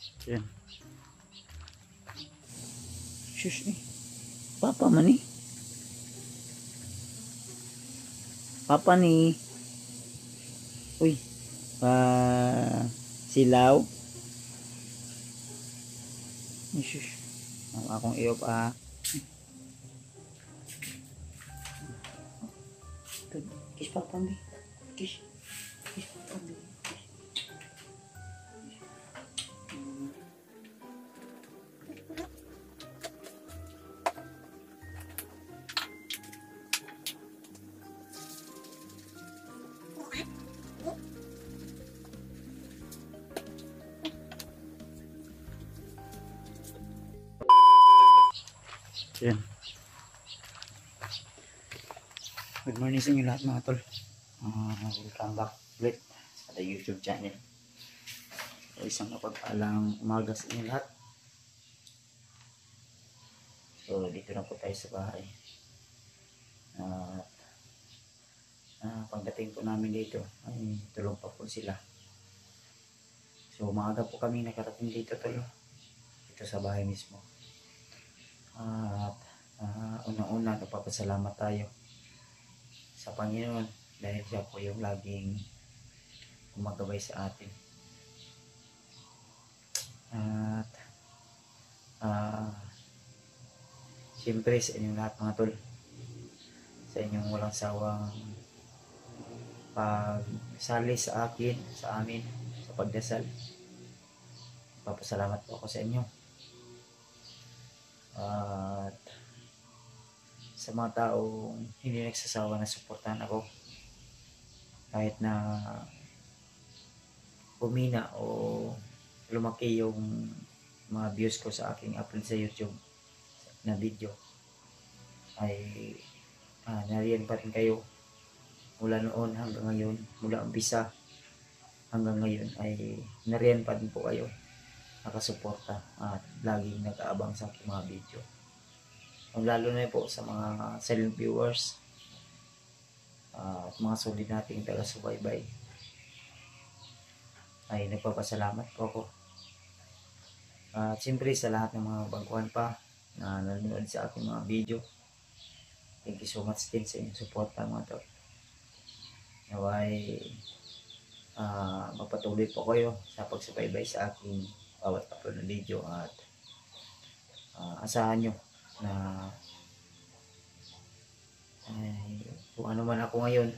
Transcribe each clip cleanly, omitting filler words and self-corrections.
Yan. Shush eh. Papa man eh. Papa ni. Uy. Silaw. Shush. Akong iyo pa. Kiss papa mi. Kiss. Kiss papa mi. Yan. Good morning sa inyo lahat mga tol. Welcome back ulit sa YouTube channel. So, isang napagpalang umaga sa inyo lahat. So dito na po tayo sa bahay. Pagdating po namin dito ay tulog pa po sila. So maaga po kami nakarating dito tol. Dito sa bahay mismo. At unang-una nagpapasalamat tayo sa Panginoon dahil siya po yung laging gumagabay sa atin. At siyempre sa inyong lahat mga tol, sa inyong walang sawang pagsali sa akin, sa amin, sa pagdasal, papasalamat po ako sa inyo. At sa mga taong hindi nagsasawa na suportahan ako kahit na humina o lumaki yung mga views ko sa aking upload sa YouTube na video, ay nariyan pa rin kayo mula noon hanggang ngayon, mula umpisa hanggang ngayon ay nariyan pa rin po kayo nakasuporta at laging nag-aabang sa aking mga video. Lalo na po sa mga silent viewers at mga solid nating taga-subaybay ay nagpapasalamat po ako. At siyempre sa lahat ng mga bangkuhan pa na nanonood sa aking mga video, thank you so much din sa inyong suporta mga tol. Naway mapatuloy po kayo sa pagsubaybay sa aking bawat upload na video at asahan nyo na kung ano man ako ngayon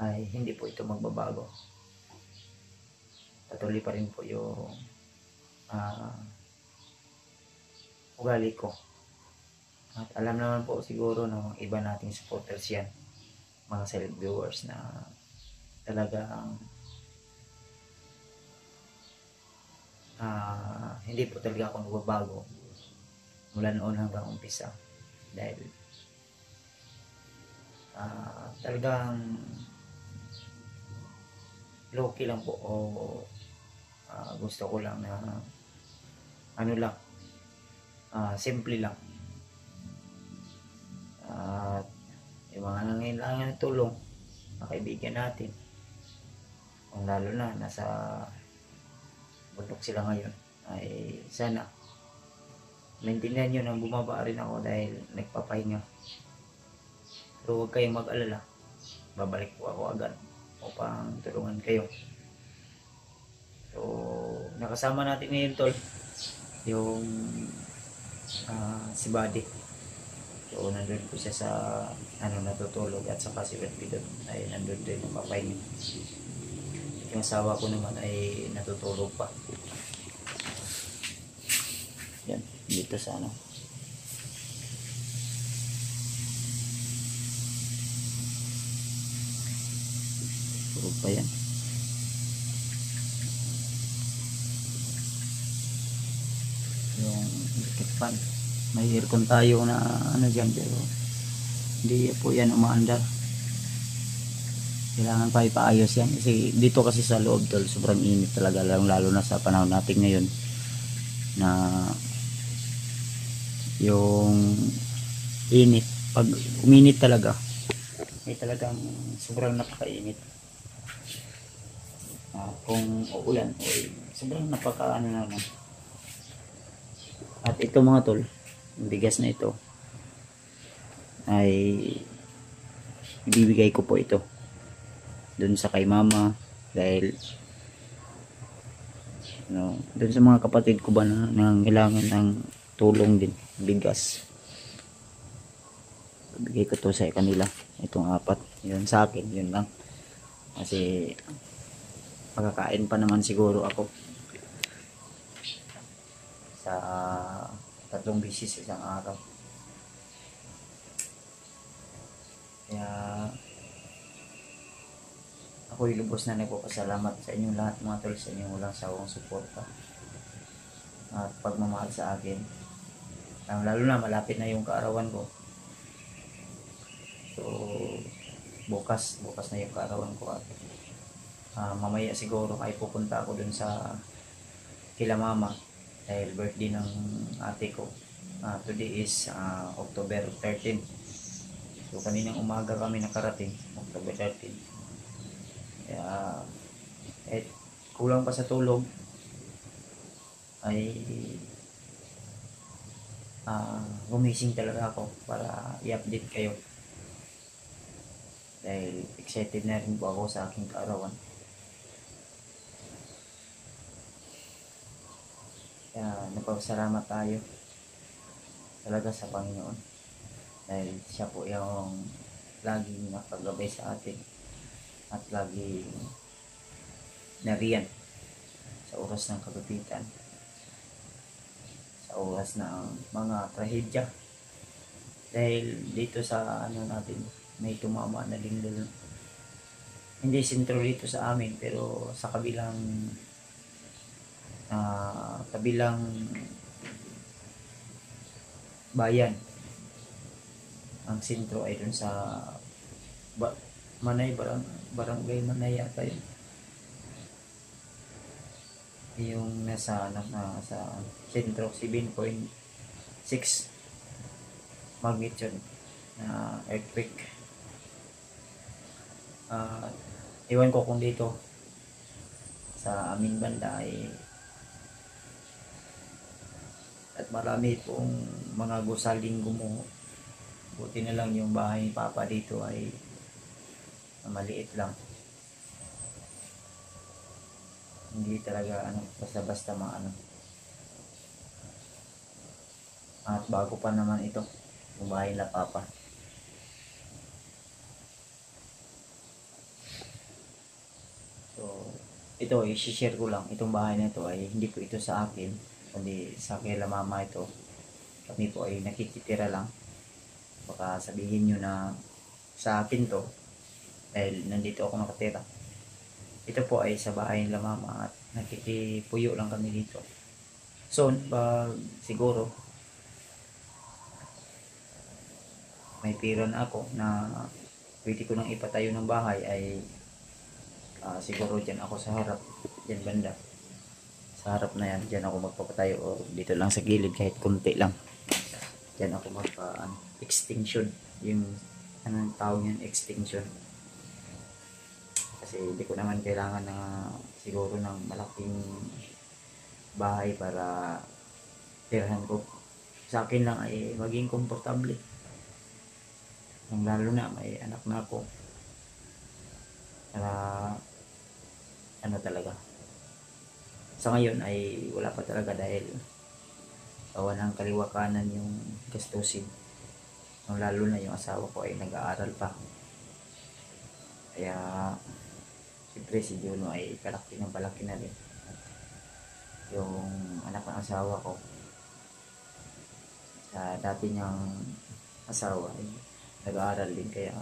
ay hindi po ito magbabago. Patuloy pa rin po yung ugali ko. At alam naman po siguro ng iba nating supporters yan, mga silent viewers, na talagang hindi po talaga ako nagbabago mula noon hanggang umpisa dahil talagang low-key lang po o gusto ko lang na ano lang, simple lang at yung mga nangailangan ng tulong na kaibigan natin, kung lalo na nasa bundok sila ngayon, ay sana maintindihan nyo nang bumaba rin ako dahil nagpapahinga. Pero huwag kayong mag-alala, babalik po ako agad upang tulungan kayo. So nakasama natin ngayon tol yung si Buddy. So nandun po siya sa natutulog, at saka si Wetby doon ay nandun din papahinga. Yung asawa ko naman ay natutulog pa. Yan, dito sa tulog pa yan. Yung electric fan, may aircon tayo na dyan, pero hindi po yan umaandar. Kailangan pa ipaayos yan kasi dito kasi sa loob tol sobrang init talaga, lalo na sa panahon natin ngayon na yung init, pag uminit talaga ay talagang sobrang napakainit. Kung uulan o sobrang napaka ano naman. At ito mga tol, yung bigas na ito ay ibibigay ko po ito dun sa kay mama, dahil dun sa mga kapatid ko ba na nangangailangan ng tulong din, bigas. Ibigay ko to sa kanila, itong 4, yun sa akin, yun lang. Kasi makakain pa naman siguro ako sa 3 bisis isang araw. Kaya ako'y lubos na nagpapasalamat sa inyong lahat mga tol, sa inyong walang sawang suporta at pagmamahal sa akin. Lalo na malapit na yung kaarawan ko. So bukas na yung kaarawan ko, at mamaya siguro ay pupunta ako dun sa kila mama dahil birthday ng ate ko. Today is October 13. So kaninang umaga kami nakarating, October 13. Kaya kulang pa sa tulog ay gumising talaga ako para i-update kayo, dahil excited na rin po ako sa aking kaarawan. Kaya nagpapasalamat tayo talaga sa Panginoon, dahil siya po yung laging nakagabay sa atin at lagi nariyan sa oras ng kagupitan, sa oras ng mga trahedya. Dahil dito sa ano natin, may tumama na lindol, hindi sentro dito sa amin, pero sa kabilang bayan. Ang sentro ay dun sa Manay, barangay Manay yata yun. Yung nasa sentro 7.6 magnitude na earthquake. Iwan ko kung dito sa aming banda ay at marami pong mga gusaling gumuho. Buti na lang yung bahay ni Papa dito ay maliit lang. Hindi talaga basta-basta maano. At bago pa naman ito, yung bahay nila Papa. So, ito i-share ko lang. Itong bahay na ito ay hindi po ito sa akin, kundi sa kila mama ito. Kami po ay nakikitira lang. Baka sabihin nyo na sa akin to, dahil nandito ako nakatira. Ito po ay sa bahay nila mama at nakikipuyo lang kami dito. Soon, siguro may pira na ako na pwede ko nang ipatayo ng bahay, ay siguro dyan ako sa harap, dyan banda. Sa harap na yan, dyan ako magpapatayo, o dito lang sa gilid kahit konti lang. Dyan ako extinction, yung anong tawag yan, extinction. Kasi hindi ko naman kailangan na siguro ng malaking bahay para tirahan ko. Sa akin lang ay maging komportable. Lalo na may anak na ako. Para talaga. Sa ngayon ay wala pa talaga, dahil walang kaliwa kanan yung gastusin. Lalo na yung asawa ko ay nag-aaral pa. Kaya siyempre si Juno ay palaki na rin. Yung anak ng asawa ko, sa dati niyang asawa ay nag-aaral din, kaya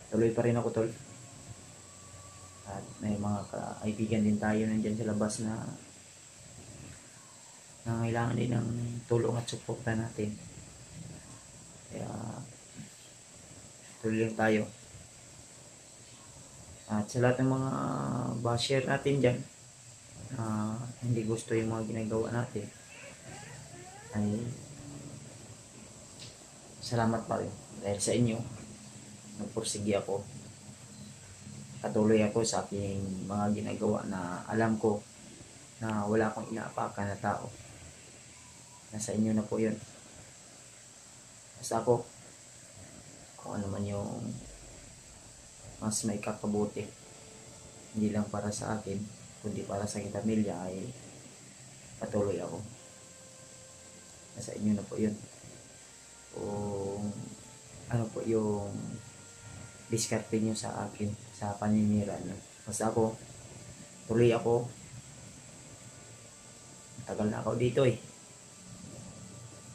tuloy pa rin ako tol. At may mga kaibigan din tayo nandyan sa labas na nangailangan din ng tulong at suporta natin. Kaya tuloy lang tayo. At sa lahat ng mga basher natin dyan, hindi gusto yung mga ginagawa natin, ay salamat pa rin, dahil sa inyo nagpursige ako patuloy ako sa aking mga ginagawa na alam ko na wala akong inaapakan na tao. Nasa inyo na po yun. Basta ako, kung ano man yung mas may kakabuti, hindi lang para sa akin, kundi para sa aking pamilya, ay patuloy ako. Nasa inyo na po yun. Kung ano po yung diskarte nyo sa akin, sa paninira nyo. Basta ako, tuloy ako. Tagal na ako dito eh.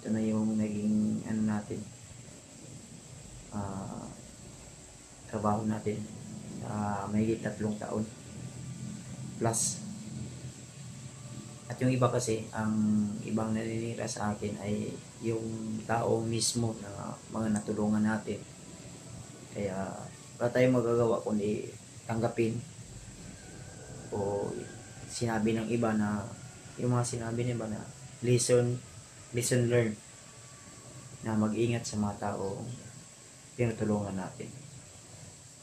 Ito na yung naging ano natin, trabaho natin sa mahigit 3 taon plus. At yung iba kasi, ang ibang naninira sa akin ay yung tao mismo na mga natulungan natin. Kaya wala tayong magagawa kundi tanggapin o sinabi ng iba na yung mga sinabi ng iba na lesson learned, na mag-ingat sa mga tao tinutulungan natin.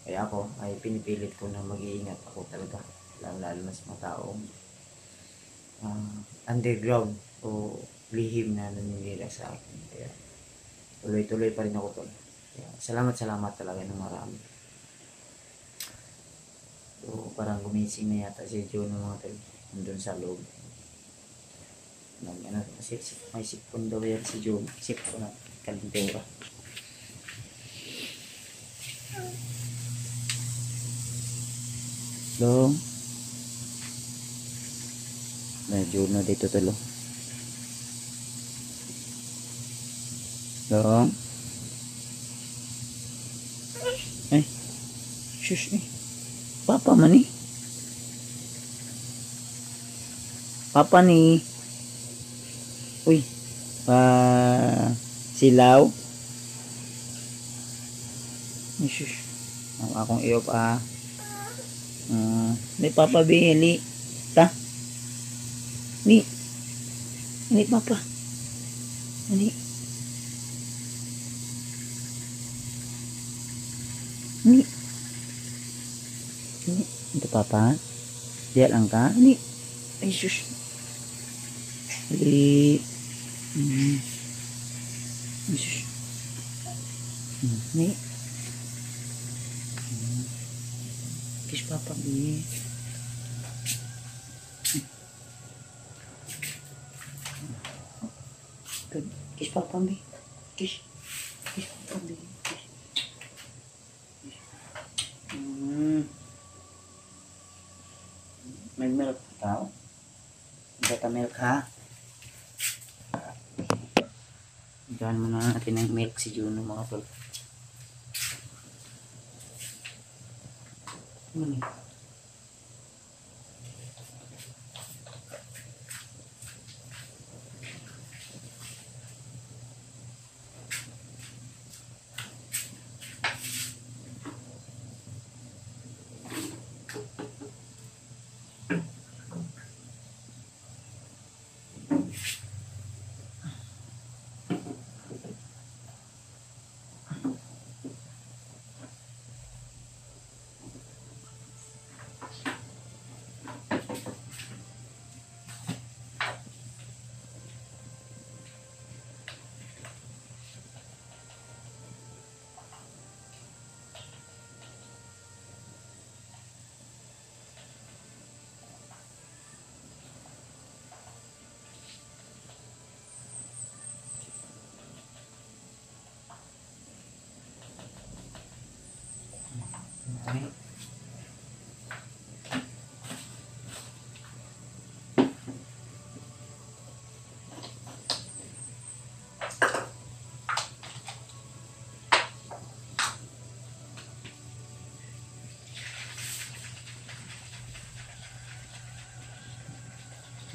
Kaya ako ay pinipilit ko na mag-iingat ako talaga, lalo na sa mga taong underground o lihim na naninira sa akin. Kaya tuloy-tuloy pa rin ako tol. Kaya salamat talaga ng marami. So parang gumising na yata si Joe ng mga tol nandun sa loob. Kasi may sipon daw yan si Joe. Sipon na kalintera. Long medyo na dito talo. Long shush papa man eh. Papa ni uy silaw shush akong iyo pa. May papa bili ta ni papa ni ito papa diyan lang ka ni ay shush li shush ni kiss papa bi kiss papa bi kiss papa bi may milk tao bata milk ha. Diyan mo na natin ang milk si Juno mga tol.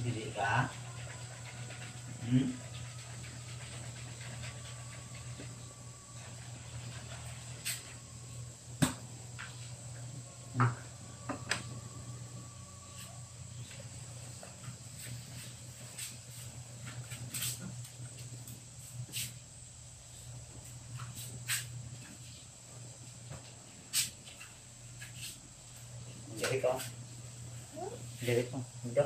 Dili ka? Dali ka. Dali ka. Hindi.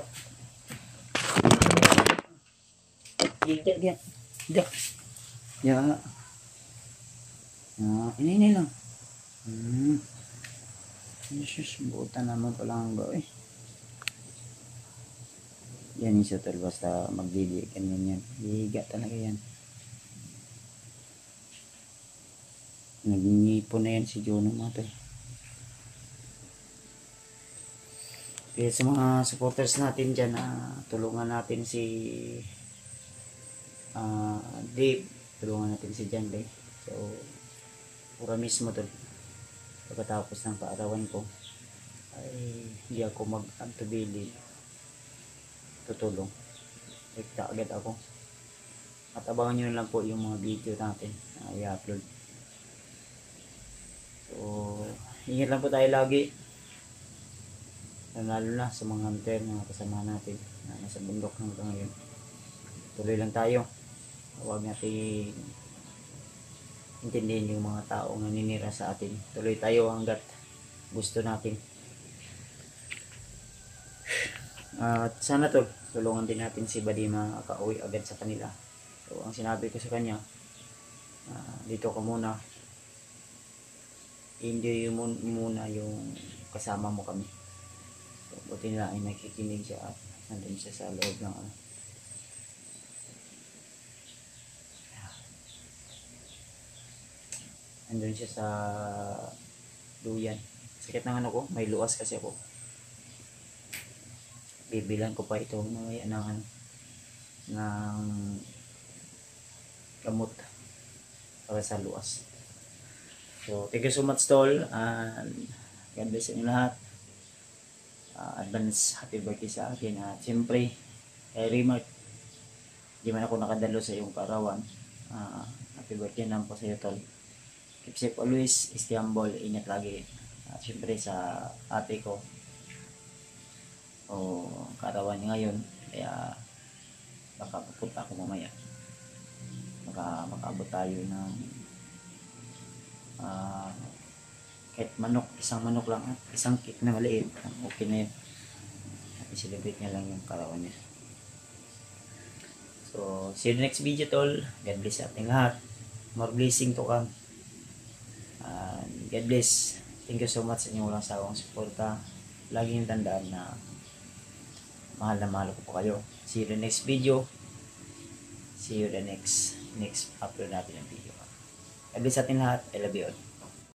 Hindi. Hindi. Ya. Ini lang. Yesus, buta naman pala ang gawin. Yan yung sutal, basta magdidiig yan. Higa talaga yan. Nagingipon na yan si Jono mga tol. Kaya sa mga supporters natin dyan, tulungan natin si Dave, tulungan natin si John Day. So, pura mismo tol. Pagkatapos ng paarawan ko, ay hindi ako mag-antubili. Tutulong. Rekta agad ako. At abangan nyo lang po yung mga video natin na i-upload. So, ingat lang po tayo lagi. Lalo na sa mga hunter na kasama natin na nasa bundok hanggang ngayon. Tuloy lang tayo. Huwag natin intindihin yung mga taong naninira sa atin. Tuloy tayo hanggat gusto natin. At sana to, tulungan din natin si Buddy makauwi agad sa kanila. So, ang sinabi ko sa kanya, dito ka muna. Enjoy muna yung kasama mo kami. So, buti nila ay nakikinig siya at nandun siya sa loob ng nandun siya sa duyan. Sakit ng ko, may luwas kasi ako. Bibilan ko pa ito mamaya ng gamot para sa luwas. So, thank you so much tol, and God bless inyo lahat. Advance happy birthday sa akin. At siyempre, kay Remark, di man ako nakadalo sa iyong kaarawan. Happy birthday naman po sa iyo tol. Keep safe always, stay humble, ingat lagi. At siyempre sa ate ko, kaarawan niya ngayon, kaya baka pupunta ako mamaya. Makaabot tayo ng kahit manok, isang manok lang at isang cake na maliit, okay na yun. I-celebrate niya lang yung kaarawan niya. So, see you in the next video tol. God bless sa ating lahat. More blessing to come. God bless. Thank you so much sa inyong walang sawang suporta. Laging tandaan na mahal ko po kayo. See you in the next video. See you the next upload natin ng video. God bless sa ating lahat. I love you all.